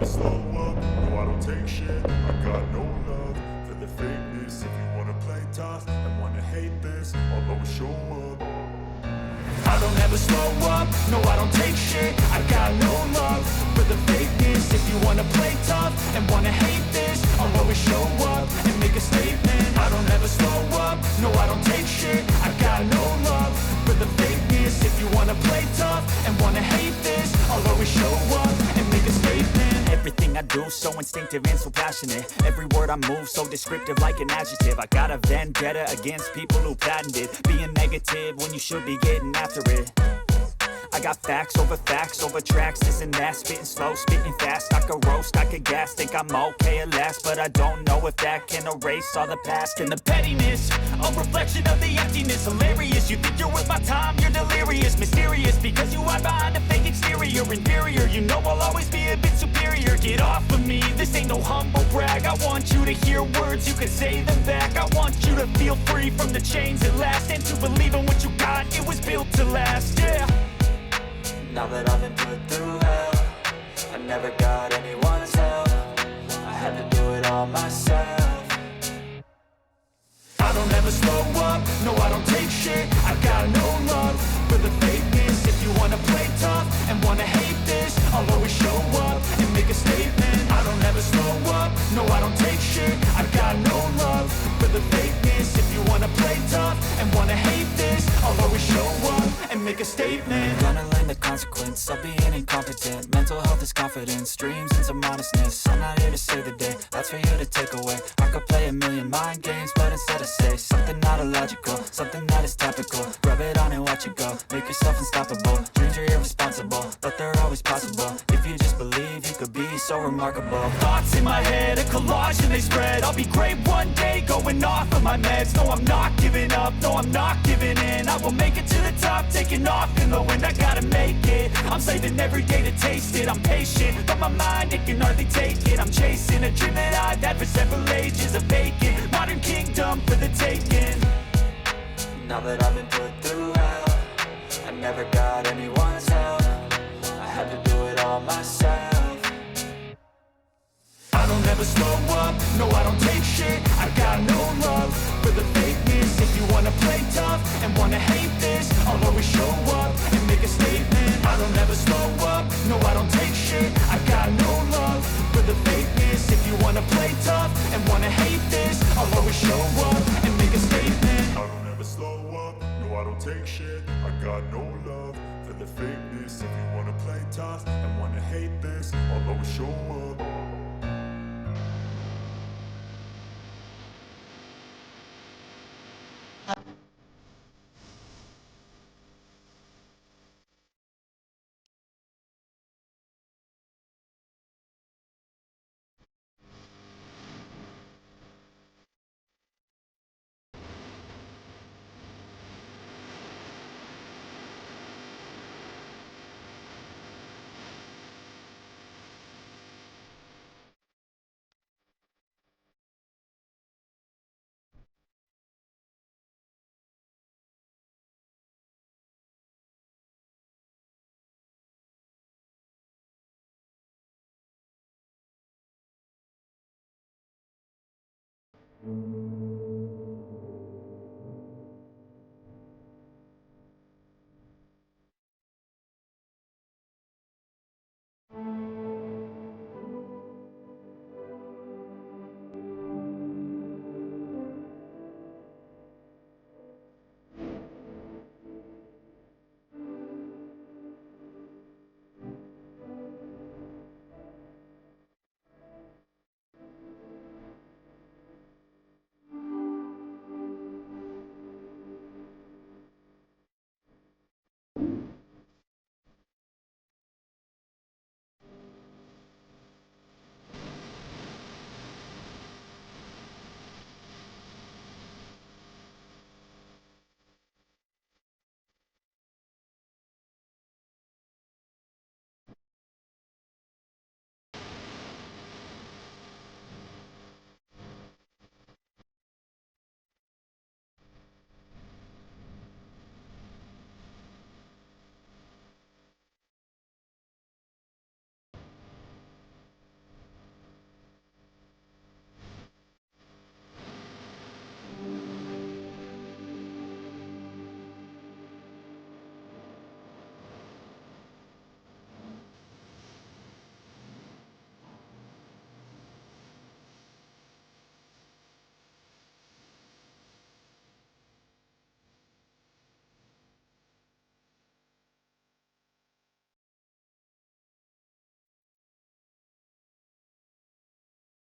slow up, no I don't take shit. I got no love for the fakeness. If you wanna play tough and wanna hate this, I'll always show up. I don't ever slow up, no I don't take shit. I got no love for the fakeness. If you wanna play tough and wanna hate this, I'll always show up and make a statement. I don't ever slow up, no I don't take shit. I got no love for the fakeness. If you wanna play tough and wanna hate this, I'll always show up and make a statement. Everything I do so instinctive and so passionate. Every word I move so descriptive like an adjective. I got a vendetta against people who patented being negative when you should be getting after it. I got facts over tracks, this and that. Spitting slow, spitting fast. I could roast, I could gas. Think I'm okay at last, but I don't know if that can erase all the past. And the pettiness, a reflection of the emptiness. Hilarious, you think you're worth my time, you're delirious. Mysterious, because you hide behind a fake exterior. Inferior, you know I'll always be a bit superior. Get off of me, this ain't no humble brag. I want you to hear words, you can say them back. I want you to feel free from the chains at last, and to believe in what you got, it was built to last, yeah. Now that I've been put through hell, I never got anyone's help. I had to do it all myself. I don't ever slow up, no I don't take shit. I got no love for the fakeness. If you wanna play tough and wanna hate this, I'll always show up and make a statement. I don't ever slow up, no I don't take shit. I got no love for the fakeness. If you wanna play tough and wanna hate this, I'll always show up and make a statement. Gonna learn the consequence of being incompetent. Mental health is confidence, dreams and some honestness. I'm not here to save the day, that's for you to take away. I could play a million mind games, but instead I say something not illogical, something that is topical. Rub it on and watch it go, make yourself unstoppable. Dreams are irresponsible, but they're always possible. If you just believe, you could be so remarkable. Thoughts in my head, a collage and they spread. I'll be great one day, going off of my meds. No, I'm not giving up, no, I'm not giving in. I will make it to the top, taking off in the wind. I gotta make it, I'm saving every day to taste it. I'm patient, but my mind, it can hardly take it. I'm chasing a dream that I've had for several ages. A vacant, modern kingdom for the taking. Now that I've been put through hell, I never got anyone's help. I had to do it all myself. I don't ever slow up, no I don't take shit. I got no love for the fakeness. If you wanna play tough and wanna hate this, I'll always show up and make a statement. I don't ever slow up, no I don't take shit. I got no love for the fakeness. If you wanna play tough and wanna hate this, I'll always show up and make a statement. I don't ever slow up, no I don't take shit. I got no love for the fakeness. If you wanna play tough and wanna hate this, I'll always show up.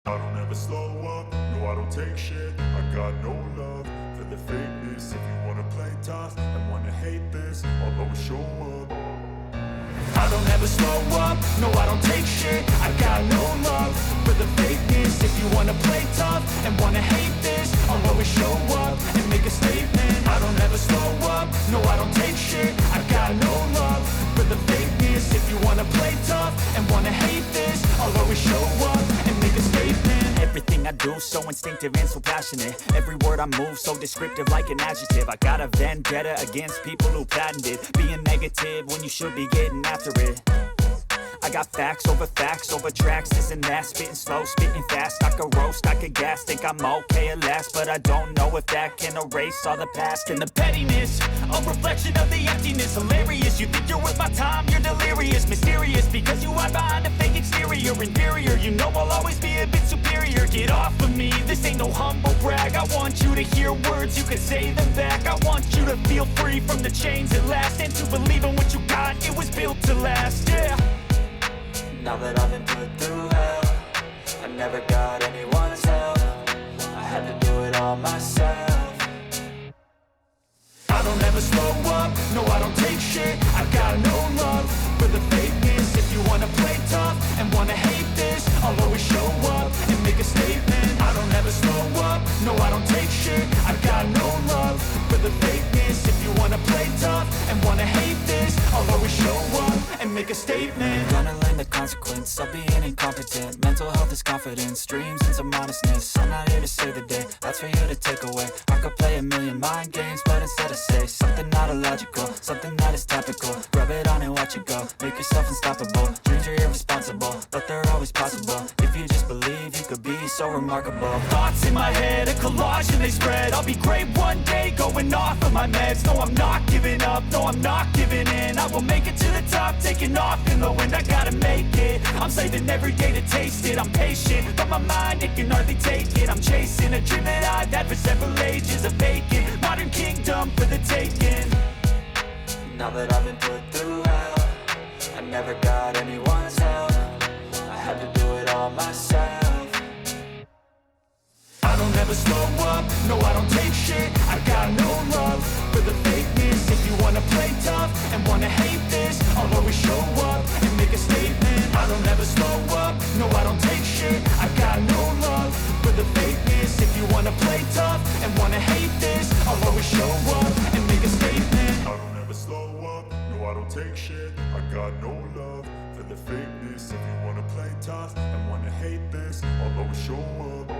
I don't ever slow up, no I don't take shit. I got no love for the fakeness. If you wanna play tough and wanna hate this, I'll always show up. I don't ever slow up, no I don't take shit. I got no love for the fakeness. If you wanna play tough and wanna hate this, I'll always show up and make a statement. I don't ever slow up, no I don't take shit. I got no love for the fakeness. If you wanna play tough and wanna hate this, I'll always show up and make a statement. Everything I do so instinctive and so passionate. Every word I move so descriptive like an adjective. I got a vendetta against people who patented being negative when you should be getting after it. I got facts over tracks, this and that. Spitting slow, spitting fast. I could roast, I could gas. Think I'm okay at last, but I don't know if that can erase all the past. And the pettiness, a reflection of the emptiness. Hilarious, you think you're worth my time, you're delirious. Mysterious, because you hide behind a fake exterior. Inferior, you know I'll always be a bit superior. Get off of me, this ain't no humble brag. I want you to hear words, you can say them back. I want you to feel free from the chains at last, and to believe in what you got, it was built to last, yeah. Now that I've been put through hell, I never got anyone's help. I had to do it all myself. I don't ever slow up, no I don't take shit. I got no love for the fakeness. If you wanna play tough and wanna hate this, I'll always show up and make a statement. I don't ever slow up, no I don't take shit. I got no love for the fakeness. If you wanna play tough and wanna hate this, I'll always show up and make a statement. Gonna learn the consequence of being incompetent. Mental health is confidence, dreams and some honestness. I'm not here to save the day, that's for you to take away. I could play a million mind games, but instead I say something not illogical, something that is topical. Rub it on and watch it go, make yourself unstoppable. Dreams are irresponsible, but they're always possible. If you just believe, you could be so remarkable. Thoughts in my head, a collage and they spread. I'll be great one day, going off of my meds. No, I'm not giving up, no, I'm not giving in. I will make it to the top, taking off in the wind. I gotta make it, I'm saving every day to taste it. I'm patient, but my mind, it can hardly take it. I'm chasing a dream that I've had for several ages. A vacant, modern kingdom for the taking. Now that I've been put through hell, I never got anyone's help. I had to do it all myself. I don't ever slow up, no I don't take shit. I got no love for the fakeness. If you wanna play tough and wanna hate this, I'll always show up and make a statement. I don't ever slow up, no I don't take shit. I got no love for the fakeness. If you wanna play tough and wanna hate this, I'll always show up and make a statement. I don't ever slow up, no I don't take shit. I got no love for the fakeness. If you wanna play tough and wanna hate this, I'll always show up.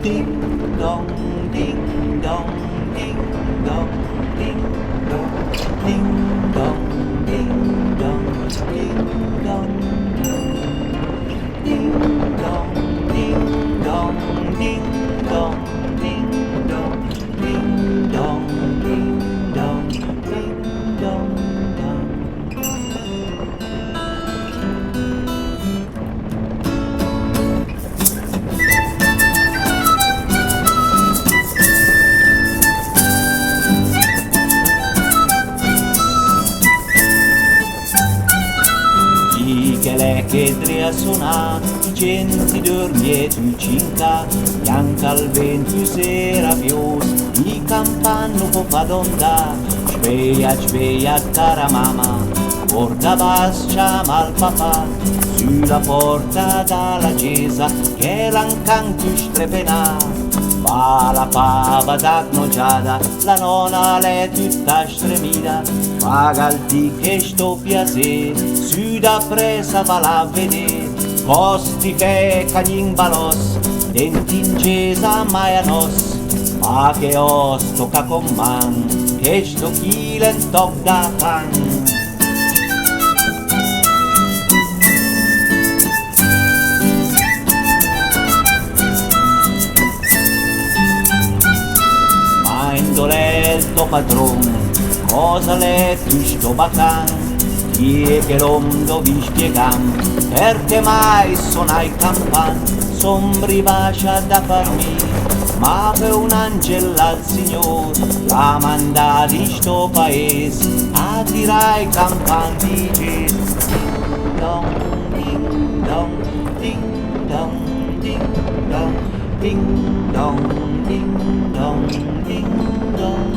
Ding dong, ding dong, ding dong, ding dong, ding dong, ding dong, ding dong, ding dong, ding dong, ding dong, ding dong, ding dong, ding dong, ding dong, dong. Che drea suona, gente dormie tu cinta, bianca al vento sera pius, i campanno po fa d'onda, Sveglia cara mamma, porta bascia al papà, sulla porta dalla chiesa che l'ancanto strepena. Va la pava da gnocciata, la nonna l'è tutta stremita, paga il di che sto piacere, su da presa va la vedere, costi che cagnin balos, denti in chiesa mai a nos, ma che osto ca con man, che sto chile in toc da pan. L'elto padrone, cosa l'è tu sto bacan? Chi è che l'om dovi spiegam? Perché mai sonai campan? Sombri bascia da farmi, ma per un angelo al Signor la manda di sto paese a tirai campan di Gesù. Ding dong, ding dong, ding dong, ding dong, ding dong, ding dong, ding dong.